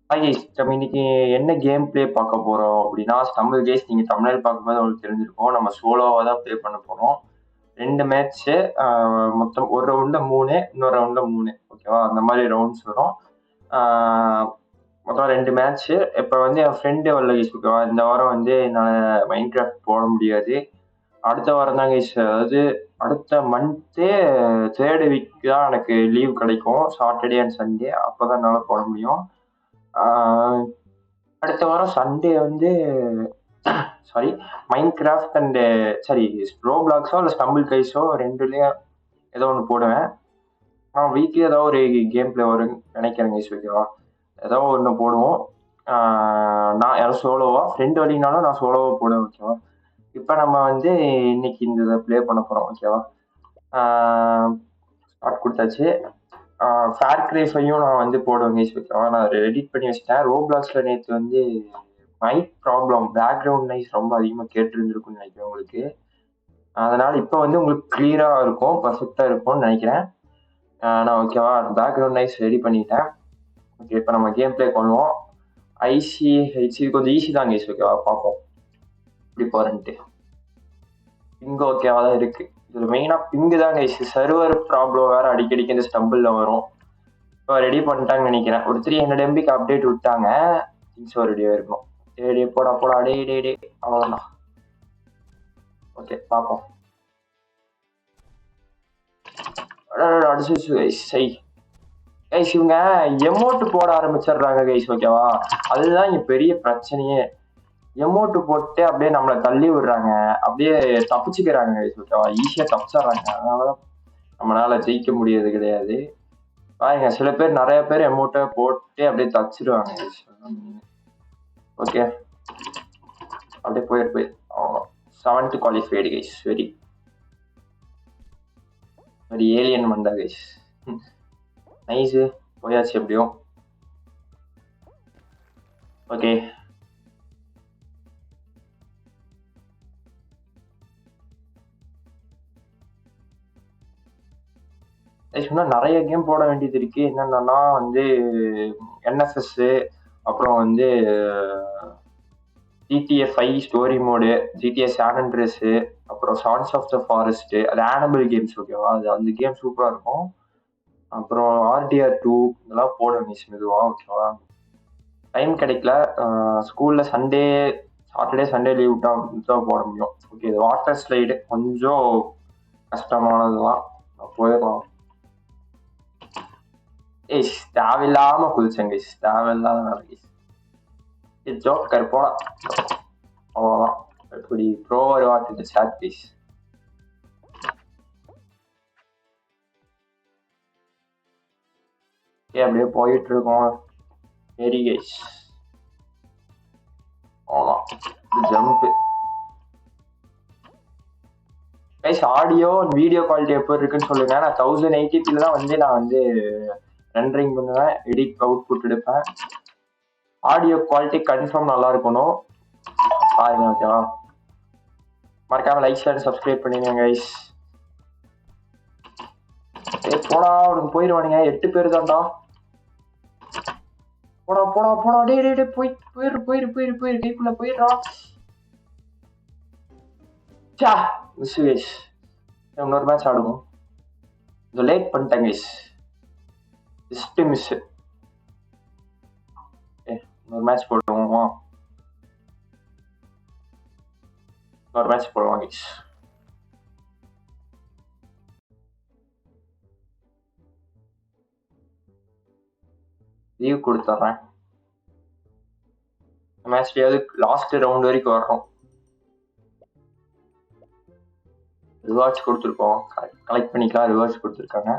நம்ம இன்னைக்கு என்ன கேம் பிளே பார்க்க போறோம் அப்படின்னா ஸ்டம்பிள் கேஸ். நீங்க தமிழ் பார்க்கும்போது உங்களுக்கு தெரிஞ்சிருக்கும். நம்ம சோலோவா தான் பிளே பண்ண போறோம். 2 மேட்ச்சு. மொத்தம் ஒரு ரவுண்ட்ல 3, இன்னொரு ரவுண்ட்ல 3. ஓகேவா? அந்த மாதிரி ரவுண்ட்ஸ் வரும். மொத்தம் 2 மேட்ச்சு. இப்போ வந்து என் ஃப்ரெண்டு வரல கைஸ். ஓகேவா? இந்த வாரம் வந்து என்னால் மைண்ட் கிராஃப்ட் போட முடியாது. அடுத்த வாரம் தான் கைஸ். அதாவது அடுத்த மந்த்தே 3rd வீக் தான் எனக்கு லீவ் கிடைக்கும். Saturday and Sunday. அப்போ தான் என்னால் போட முடியும். அடுத்த வாரம் சண்டே வந்து sorry Minecraft and sorry ரோப்ளாக்ஸோ இல்லை ஸ்டம்பிள் கைஸோ ரெண்டுலேயும் ஏதோ ஒன்று போடுவேன். வீக்லி ஏதோ ஒரு கேம் பிளே வரும்னு நினைக்கிறேன் கைஸ். ஓகேவா? ஏதோ ஒன்று போடுவோம். நான் யாரும் சோலோவா ஃப்ரெண்டு வழினாலும் நான் சோலோவா போடுவேன். ஓகேவா? இப்போ நம்ம வந்து இன்னைக்கு இந்த ப்ளே பண்ண போகிறோம். ஓகேவா? ஸ்டார்ட் கொடுத்தாச்சு. ஃபேர் கிரேஃபையும் நான் வந்து போடுவேன் கைஸ். ஓகேவா? நான் எடிட் பண்ணி வச்சிட்டேன். ரோப்ளாக்ஸில் நேற்று வந்து மைக் ப்ராப்ளம், பேக்ரவுண்ட் நாய்ஸ் ரொம்ப அதிகமாக கேட்டுருந்துருக்குன்னு நினைக்கிறேன் உங்களுக்கு. அதனால இப்போ வந்து உங்களுக்கு கிளியராக இருக்கும், பர்ஃபெக்டாக இருக்கும்னு நினைக்கிறேன். நான் ஓகேவா பேக்ரவுண்ட் நாய்ஸ் ரெடி பண்ணிட்டேன். ஓகே, இப்போ நம்ம கேம் பிளே பண்ணுவோம். ஹெச்சி கொஞ்சம் ஈஸி தான் கைஸ். ஓகேவா? பார்ப்போம் இப்படி போகிறேன்ட்டு. பிங்கு ஓகேவா தான் இருக்கு. இதில் மெயினாக பிங்கு தான் கைஸ். சர்வர் ப்ராப்ளம் வேறு அடிக்கடிக்கு இந்த ஸ்டம்பிளில் வரும். இப்போ ரெடி பண்ணிட்டாங்கன்னு நினைக்கிறேன். ஒரு 300 MBக்கு அப்டேட் விட்டாங்க. திங்ஸ் ரெடியாக இருக்கணும். டே போடா போடா டே அவ்வளோதான். ஓகே, பார்ப்போம். அடிச்சு கைஸ் இவங்க எமோட்டு போட ஆரம்பிச்சிடுறாங்க கைஸ். ஓகேவா? அதுதான் இங்க பெரிய பிரச்சனையே. எமோட்டு போட்டு அப்படியே நம்மளை தள்ளி விடுறாங்க, அப்படியே தப்பிச்சுக்கிறாங்க கைஸ். ஓகேவா? ஈஸியா தப்பிச்சிடுறாங்க. அதனாலதான் நம்மளால ஜெயிக்க முடியாது கிடையாது. பாருங்க, சில பேர் நிறைய பேர் எமோட்டை போட்டு அப்படியே தச்சிடுவாங்க கைஸ். ஓகே, அப்படியே போய் 7th qualified guys. Very alien மண்டா கைஸ். நைஸு, போயாச்சு எப்படியும். ஓகே, நிறைய கேம் போட வேண்டியது இருக்கு. என்னென்னா வந்து என்எஃப்எஸ், அப்புறம் வந்து GTA 5 story mode, GTA San Andreas, அப்புறம் சான்ஸ் ஆஃப் த ஃபாரஸ்ட், அது ஆனபிள் கேம்ஸ். ஓகேவா? அது அந்த கேம் சூப்பராக இருக்கும். அப்புறம் RDR 2 இதெல்லாம் போட வேண்டிய மெதுவா. ஓகேவா? டைம் கிடைக்கல. ஸ்கூலில் சாட்டர்டே சண்டே லீவ் விட்டா போட முடியும். ஓகே, இது வாட்டர் ஸ்லைடு கொஞ்சம் கஷ்டமானதுதான். போயிடலாம். தேவையில்லாம குதிச்சேன் கைஸ். தேவையில்லாத ஜோக்கர் போலாம். அவ்வளோதான். இப்படி ப்ரோவர் வாட்டு சாட் கைஸ். அப்படியே போயிட்டு இருக்கோம். Very guys. அவ்வளோதான். Jump guys. Audio video quality எப்படி இருக்குன்னு சொல்லுங்க. நான் 1080p தான் வந்து நான் வந்து ரெண்டரிங் பண்ணுவேன், எடிட் அவுட்புட் எடுப்பேன். ஆடியோ குவாலிட்டி கன்ஃபார்ம் நல்லா இருக்கணும். பாருங்க. ஓகேவா? மறக்காம லைக் ஷேர் சப்ஸ்கிரைப் பண்ணிடுங்க கைஸ். போடா, உனக்கு போயிடுவானுங்க. 8 பேர் தான்டா. போடா போடா போடா டே போயிரு கைக்குள்ள போயிடுறா. Miss guys. இன்னொரு மேட்ச் ஆடுவோம். லேட் பண்ணிட்டேன் கைஸ். Just miss. இன்னொரு மேட்ச் போடுவோம். இன்னொரு மேட்ச் போடுவோம் கைஸ். லீவ் கொடுத்துட்றேன். மேட்ச்லயாவது லாஸ்ட் ரவுண்ட் வரைக்கும் வர்றோம். ரிவார்ட்ஸ் கொடுத்துருக்கோம், கலெக்ட் பண்ணிக்கலாம். ரிவார்ட்ஸ் கொடுத்துருக்காங்க.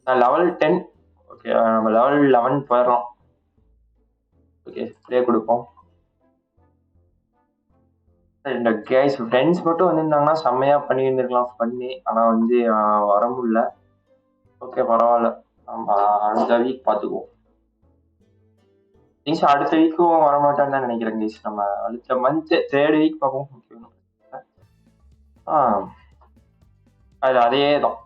நான் லெவல் 10. ஓகே, நம்ம லெவல் 11 போயிடலாம். ஓகே, ப்ளே கொடுப்போம். இந்த கைஸ் ஃப்ரெண்ட்ஸ் மட்டும் வந்திருந்தாங்கன்னா செம்மையா பண்ணியிருந்துருக்கலாம் பண்ணி. ஆனால் வந்து வர முடியல. ஓகே, பரவாயில்ல. நம்ம அடுத்த வீக் பார்த்துக்குவோம். கைஸ் அடுத்த வீக்கும் வரமாட்டான்னு தான் நினைக்கிறேன் கைஸ். நம்ம அடுத்த மந்த் 3rd வீக் பார்ப்போம். அது அதே தான்.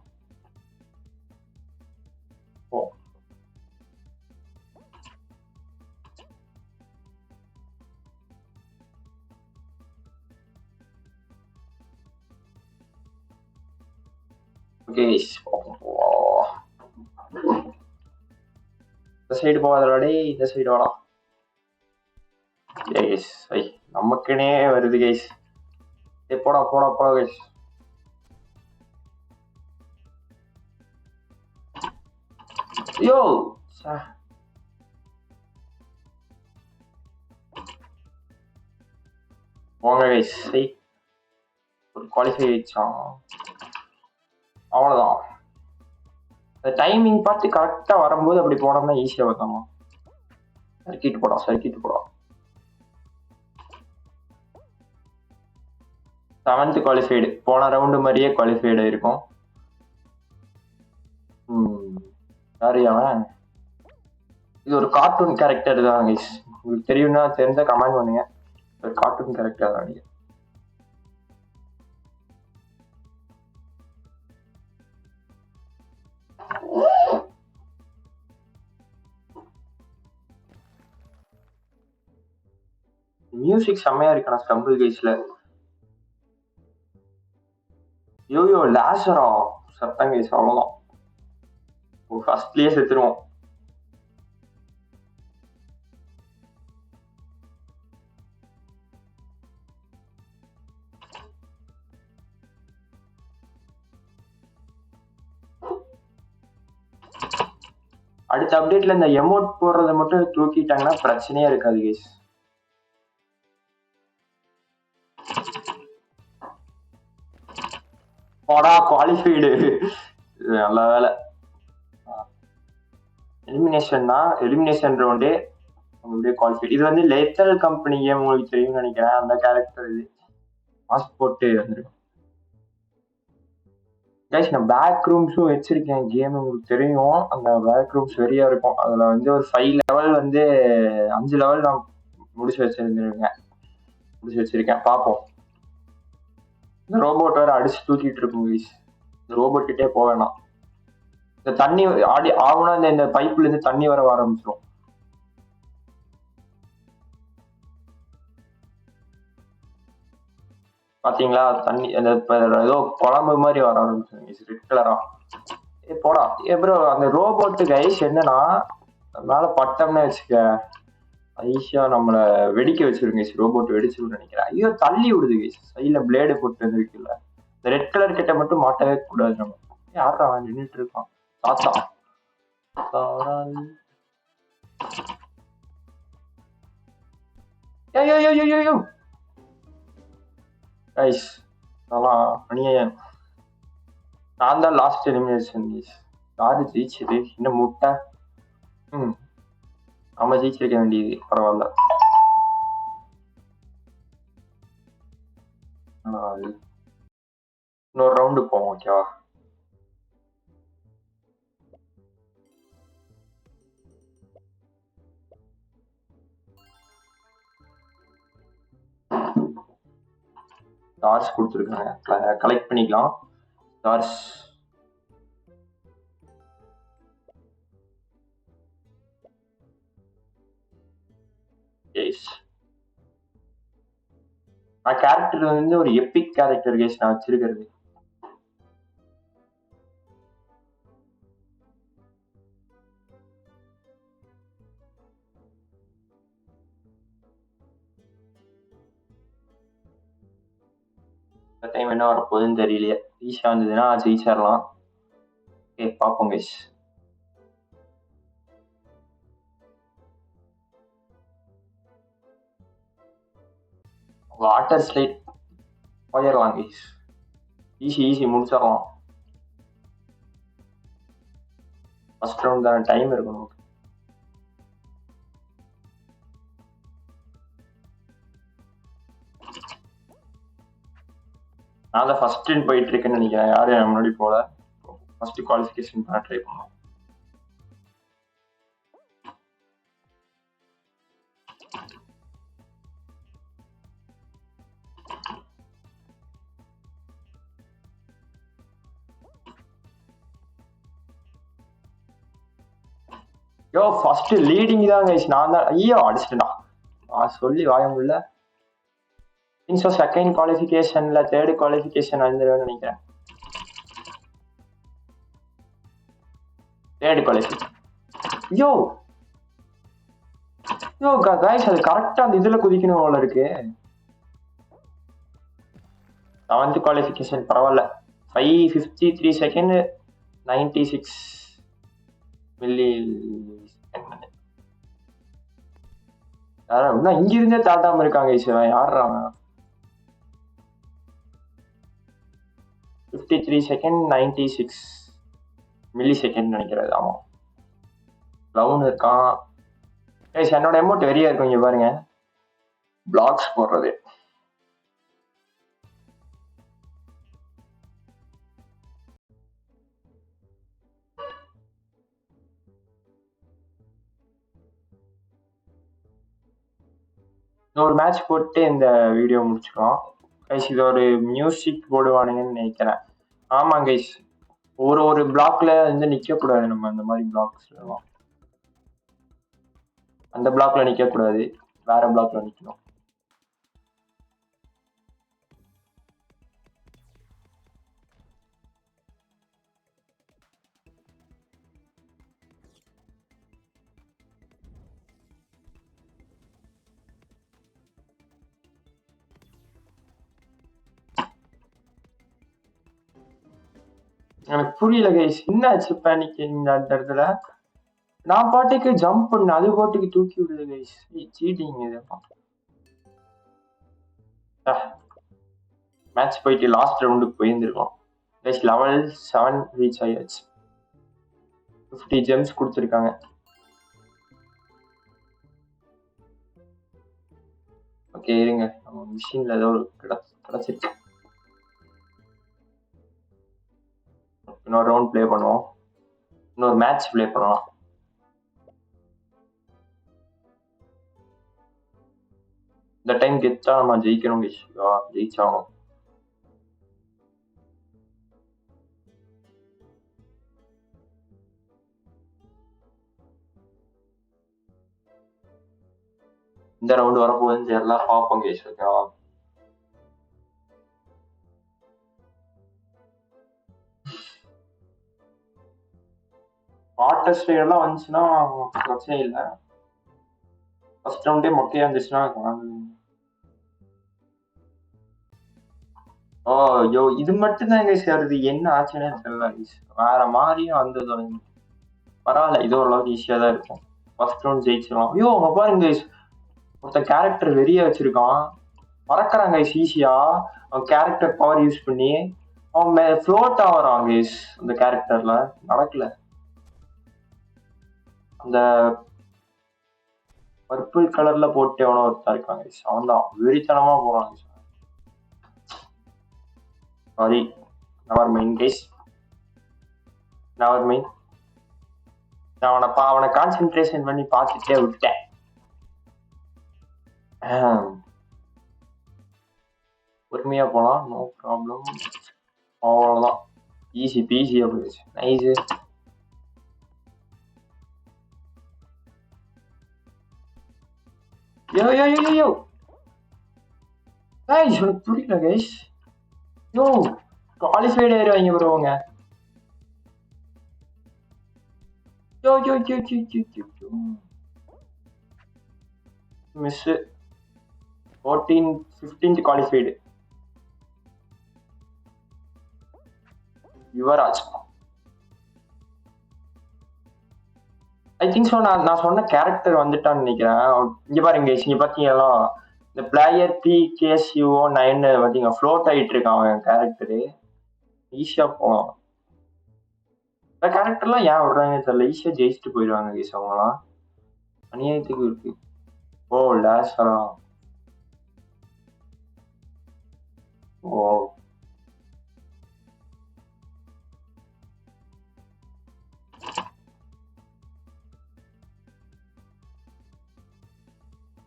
ஓகே இந்த சைடு போகாதடா, இந்த சைடு வாடா. கைஸ் ஐ நமக்குனே வருது கைஸ். போடா போடா போடா கைஸ். யோ போங்க கைஸ். ஒரு குவாலிஃபை ஆயிடுச்சான், அவ்வளோதான். டைமிங் பார்த்து கரெக்டா வரும்போது அப்படி போனோம்னா ஈஸியா பார்த்தோமா. சர்க்கிட் போடும், சர்க்கிட் போடும். 7th குவாலிஃபைடு, போன ரவுண்டு மாதிரியே குவாலிஃபைடு இருக்கும். சாரி அவன் இது ஒரு கார்ட்டூன் கேரக்டர் தான் கைஸ். உங்களுக்கு தெரியும்னா தெரிஞ்சா கமெண்ட் பண்ணுங்க. ஒரு கார்ட்டூன் கேரக்டர் தான் நீங்க. மியூசிக் செம்மையா இருக்கு நான் ஸ்டம்பிள் கைஸ்ல. யோயோ லேசரா சத்தம் கைஸ், அவ்வளோதான். ஃபர்ஸ்ட்லயே செத்துருவோம். அடுத்த அப்டேட்ல இந்த எமோட் போடுறதை மட்டும் தூக்கிட்டாங்கன்னா பிரச்சனையா இருக்காது கைஸ். போடா குவாலிஃபைடு, நல்ல வேலை. எலிமினேஷன்னா எலிமினேஷன் ரவுண்டே அப்படியே குவாலிஃபைடு. இது வந்து லெத்தல் கம்பெனி கேம், உங்களுக்கு தெரியும்னு நினைக்கிறேன். அந்த கேரக்டர் இது மாஸ்க் போட்டு வந்துருக்கும் கைஸ். நான் பேக் ரூம்ஸும் வச்சிருக்கேன் கேம், உங்களுக்கு தெரியும். அந்த பேக் ரூம்ஸ் வெறியா இருக்கும். அதுல வந்து ஒரு 5 லெவல் வந்து 5 லெவல் நான் முடிச்சு வச்சிருக்கேன். பார்ப்போம். இந்த ரோபோட் வேற அடிச்சு தூக்கிட்டு இருக்கும் கைஸ். இந்த ரோபோட் கிட்டே போக வேணாம். இந்த தண்ணி ஆகுனா இந்த பைப்ல இருந்து தண்ணி வர ஆரம்பிச்சிடும். பாத்தீங்களா தண்ணி ஏதோ குழம்பு மாதிரி வர ஆரம்பிச்சிடும் ரெட் கலரா. போடா ப்ரோ. அந்த ரோபோட்டு கைஸ் என்னன்னா மேல பட்டம்னு வச்சுக்க ஈஸியா நம்மள வெடிக்க வச்சிருங்க. ரோபோட் வெடிச்சு நினைக்கிறேன். ஐயோ தள்ளி விடுது கைஸ். சைட்ல பிளேடு போட்டு வந்துருக்குல்ல, இந்த ரெட் கலர் கிட்ட மட்டும் மாட்டவே கூடாது. நம்ம யாரா அவன் நின்றுட்டு இருக்கான் தாத்தா. கைஸ் அதெல்லாம் அநியாயம். நான் தான் லாஸ்ட் எலிமினேஷன் கைஸ். யாரு ஜெயிச்சது? இன்னும் முட்டை. நம்ம ஜெயிச்சிருக்க வேண்டியது, பரவாயில்ல. இன்னொரு ரவுண்டு போவோம் ஓகேவா. ஸ்டார்ஸ் கொடுத்துருக்காங்க, கலெக்ட் பண்ணிக்கலாம் ஸ்டார்ஸ். நான் கேரக்டர் வந்து ஒரு எபிக் கேரக்டர் கேஸ் நான் வச்சிருக்கிறது. டைம் என்ன வரப்போகுதுன்னு தெரியலையே. ஈஸியா இருந்ததுன்னா ஜெயிச்சிடலாம். ஓகே பார்ப்போம் கைஸ். வாட்டர் ஸ்லைட் போயிடலாம் கைஸ். ஈஸி முடிச்சிடலாம். ஃபர்ஸ்ட் ரவுண்ட் தானே, டைம் இருக்கும் நமக்கு. நான் தான் ஃபர்ஸ்ட் போயிட்டு இருக்கேன்னு நினைக்கிறேன். யாரும் முன்னாடி போல. ஃபர்ஸ்ட் குவாலிஃபிகேஷன் பண்ண ட்ரை பண்ணுவோம். யோ ஃபர்ஸ்ட் லீடிங் தான் கைஸ். நான் தான் ஐயோ அடிச்சிட்டா சொல்லி வாய முடியல. செகண்ட் குவாலிஃபிகேஷன்ல தேர்ட் குவாலிஃபிகேஷன் வந்துருவேன்னு நினைக்கிறேன். Third qualify. Yo yo guys, அது கரெக்டா அந்த இதுல குதிக்கணும் போல இருக்கு. 7th குவாலிஃபிகேஷன் பரவாயில்ல. 5:53 செகண்ட் 96 மில்லி. இன்னும் இங்க இருந்தே தாட்டாம இருக்காங்க ஈஸ்வரன். யாருறாங்க? 53 செகண்ட் 96 மில்லி செகண்ட் நினைக்கிறது. ஆமா, லவுன் இருக்கான். என்னோட அமௌண்ட் வெறியா இருக்கும். இங்க பாருங்க, பிளாக்ஸ் போடுறது. ஒரு மேட்ச் போட்டு இந்த வீடியோ முடிச்சுக்கலாம் கைஸ். இது ஒரு மியூசிக் போடுவானுங்கன்னு நினைக்கிறேன். ஆமா கைஸ், ஒரு பிளாக்ல வந்து நிக்க கூடாது. நம்ம அந்த மாதிரி பிளாக்ஸ்ல அந்த பிளாக்ல நிக்க கூடாது, வேற பிளாக்ல நிக்கணும். எனக்கு புரியல கைஸ், என்ன ஆச்சு பேனிக் இந்த இடத்துல? நான் பாட்டுக்கு ஜம்ப் பண்ண, அது பாட்டுக்கு தூக்கி விடுது கைஸ். சீட்டிங் இதெல்லாம். மேட்ச் போயிட்டு லாஸ்ட் ரவுண்டுக்கு போயிருந்துருக்கோம் கைஸ். லெவல் 7 ரீச் ஆயாச்சு. 50 ஜெம்ஸ் கொடுத்துருக்காங்க. ஓகே இருங்க, நம்ம மிஷின்ல ஏதோ ஒரு கிடைச்சிருக்கு. இன்னொரு ரவுண்ட் பிளே பண்ணுவோம், இன்னொரு மேட்ச் பிளே பண்ணலாம். இந்த டைம் கெத்தா நம்ம ஜெயிக்கணும், ஜெயிச்சாகணும். இந்த ரவுண்ட் வரப்போகுதுன்னு எல்லாம் பார்ப்போம் கேஸ். ஓகேவா? ஆர்டஸ்ட் எல்லாம் வந்துச்சுன்னா பிரச்சனை இல்லை. ஃபர்ஸ்ட் ரவுண்டே மொக்கையா இருந்துச்சுன்னா யோ இது மட்டும் தான் கைஸ் வருது. என்ன ஆச்சுன்னே தெரியல கைஸ். வேற மாதிரியும் வந்தது. பரவாயில்ல, இது ஓரளவுக்கு ஈஸியா தான் இருக்கும். ஃபர்ஸ்ட் ரவுண்ட் ஜெயிச்சிடலாம். ஐயோ அங்க பாருங்க கைஸ், ஒருத்தன் கேரக்டர் வெறிய வச்சிருக்கான். பறக்குறான் கைஸ் ஈஸியா. அவன் கேரக்டர் பவர் யூஸ் பண்ணி அவன் ஃப்ளோட் ஆகிறான் கைஸ். அந்த கேரக்டர்ல நடக்கல. அந்த பர்பிள் கலர்ல போட்டு எவனோ ஒருத்தா இருக்காங்க கைஸ். அவன் தான் வெறித்தனமா போறான். சாரி, நவர் மைண்ட் கைஸ், நவர் மைண்ட். நான் அவனை கான்சென்ட்ரேஷன் பண்ணி பார்த்துட்டே விட்டேன். பொறுமையா போலாம், நோ ப்ராப்ளம். அவ்வளவுதான், ஈஸி பீஸியா போயிடுச்சு. நைஸ். யோ யோ யோ யோ கைஸ், உனக்கு புரியல கைஸ். யோ குவாலிஃபைட் ஆயிருவாங்க ப்ரோங்க. Yo yo yo yo yo yo miss. 15th qualified Yuvraj. I think so. நான் சொன்ன கேரக்டர் வந்துட்டான்னு நினைக்கிறேன். இங்க பாருங்க, இங்க பாத்தீங்களா இந்த பிளேயர் PKSUO9 பாத்தீங்க, ஃப்ளோட் ஆயிட்டு இருக்கான் அவன் கேரக்டரு. ஈஸியா போகலாம். இந்த கேரக்டர்லாம் ஏன் விடுறாங்கன்னு தெரியல. ஈஸியா ஜெயிச்சுட்டு போயிடுவாங்க கேஸ் அவங்களாம். அநியாயத்துக்கு இருக்கு. ஓ லேசரா. ஓ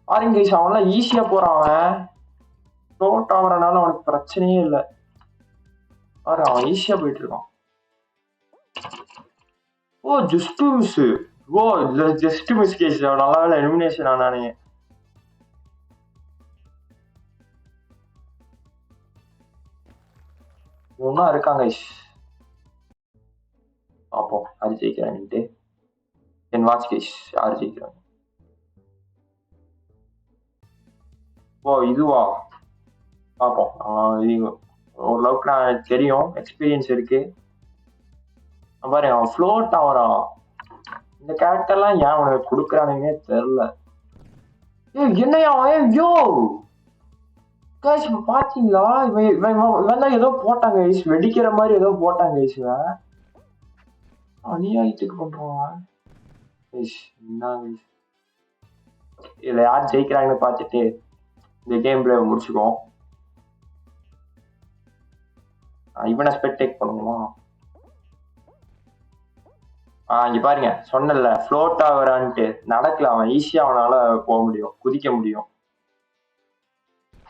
பாருங்க கைஸ், அவன்லாம் ஈஸியா போறான். அவன் ஃப்ளோட் ஆகுறனால அவனுக்கு பிரச்சனையே இல்லை. பாரு, அவன் ஈஸியா போயிட்டு இருக்கான். Oh just miss. Oh just miss case. நல்லா வேலை எலிமினேஷன் ஆனானே. ஒன்னா இருக்காங்க கைஸ். பார்ப்போம் யார் ஜெயிக்கிறாங்கன்ட்டு. என் வாட்ச் கேஸ் யார் ஜெயிக்கிறாங்க. ஓ இதுவா பார்ப்போம். இது ஓரளவுக்கு நான் தெரியும், எக்ஸ்பீரியன்ஸ் இருக்கு. பாரு அவன் ஃப்ளோட் ஆகிறான். இந்த கேரக்டர்லாம் ஏன் உனக்கு கொடுக்குறானுங்கன்னே தெரியல. என்னையா ஐயோ கைஸ் பாத்தீங்களா, இவன் தான் ஏதோ போட்டாங்க கைஸ், வெடிக்கிற மாதிரி ஏதோ போட்டாங்க கைஸ். அநியாயத்துக்கு பண்றான் கைஸ். என்ன கைஸ் இதுல யார் ஜெயிக்கிறாங்கன்னு பார்த்துட்டு இந்த கேம் பிளே முடிச்சுக்குவோம். இவனை ஸ்பெக்டேட் பண்ணுங்களா. இங்க பாருங்க, சொன்னல ஃப்ளோட் ஆகுறான்ட்டு, நடக்கல. அவன் ஈஸியா அவனால போக முடியும், குதிக்க முடியும்.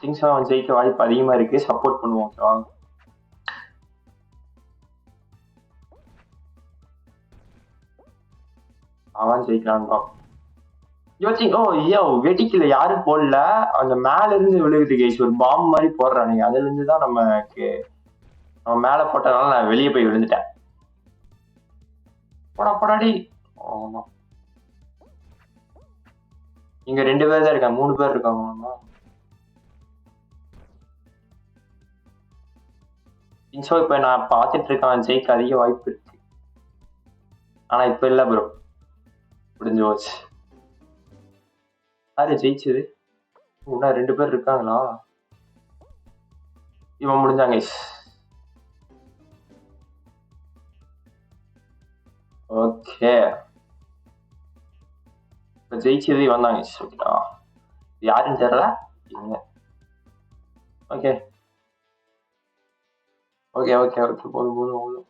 திங்ஸ் அவன் ஜெயிக்க வாய்ப்பு அதிகமா இருக்கு. சப்போர்ட் பண்ணுவோம். ஓகேவா, அவன் ஜெயிக்கலான்னு யோசிங்க. ஓ ஐயோ வெடிக்கல, யாரும் போடல. அந்த மேல இருந்து விழுகுது கைஸ், ஒரு பாம்பு மாதிரி போடுறானுங்க. அதுல இருந்து தான் நமக்கு, நம்ம மேல போட்டதுனால நான் வெளியே போய் விழுந்துட்டேன். போடா போடாடி. ஆமா இங்க 2 பேர் தான் இருக்காங்க, 3 பேர் இருக்காங்க. இன்சோ இப்ப நான் பாத்துட்டு இருக்கேன், ஜெயிக்க அதிக வாய்ப்பு இருக்கு. ஆனா இப்ப இல்ல ப்ரோ, முடிஞ்சு போச்சு. யாரு ஜெயிச்சது? இன்னும் 2 பேர் இருக்காங்களா? இவன் முடிஞ்சாங்க. ஓகே இப்ப ஜெயிச்சது வந்தாங்க. ஓகேவா, யாருன்னு தெரியல. ஓகே ஓகே ஓகே ஓகே போதும் போதும் போதும்.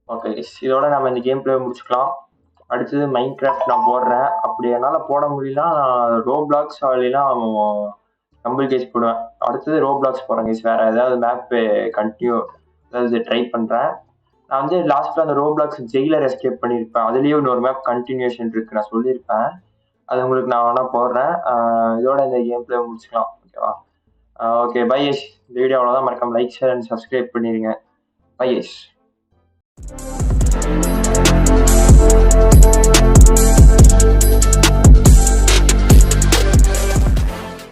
ஓகே இதோட நம்ம இந்த கேம் பிளே முடிச்சுக்கலாம். அடுத்தது மைண்ட் கிராஃப்ட் நான் போடுறேன். அப்படி என்னால் போட முடியல, நான் ரோப்ளாக்ஸ் இல்லைன்னா டம்பிள் கேஸ் போடுவேன். அடுத்தது ரோப்ளாக்ஸ் போடுறேன் கேஸ். வேற ஏதாவது மேப் கண்டினியூ ஏதாவது ட்ரை பண்ணுறேன். நான் வந்து லாஸ்ட்ல அந்த ரோப்ளாக்ஸ் ஜெயிலர் எஸ்கேப் பண்ணியிருப்பேன். அதுலேயும் இன்னொரு மேப் கண்டினியூஷன் இருக்கு, நான் சொல்லியிருப்பேன். அது உங்களுக்கு நான் வேணா போடுறேன். இதோட இந்த கேம் பிளே முடிச்சுக்கலாம். ஓகேவா, ஓகே பை யஷ். இந்த வீடியோ அவ்வளோதான். மறக்காம லைக் ஷேர் அண்ட் சப்ஸ்கிரைப் பண்ணிடுங்க. பை யஷ்.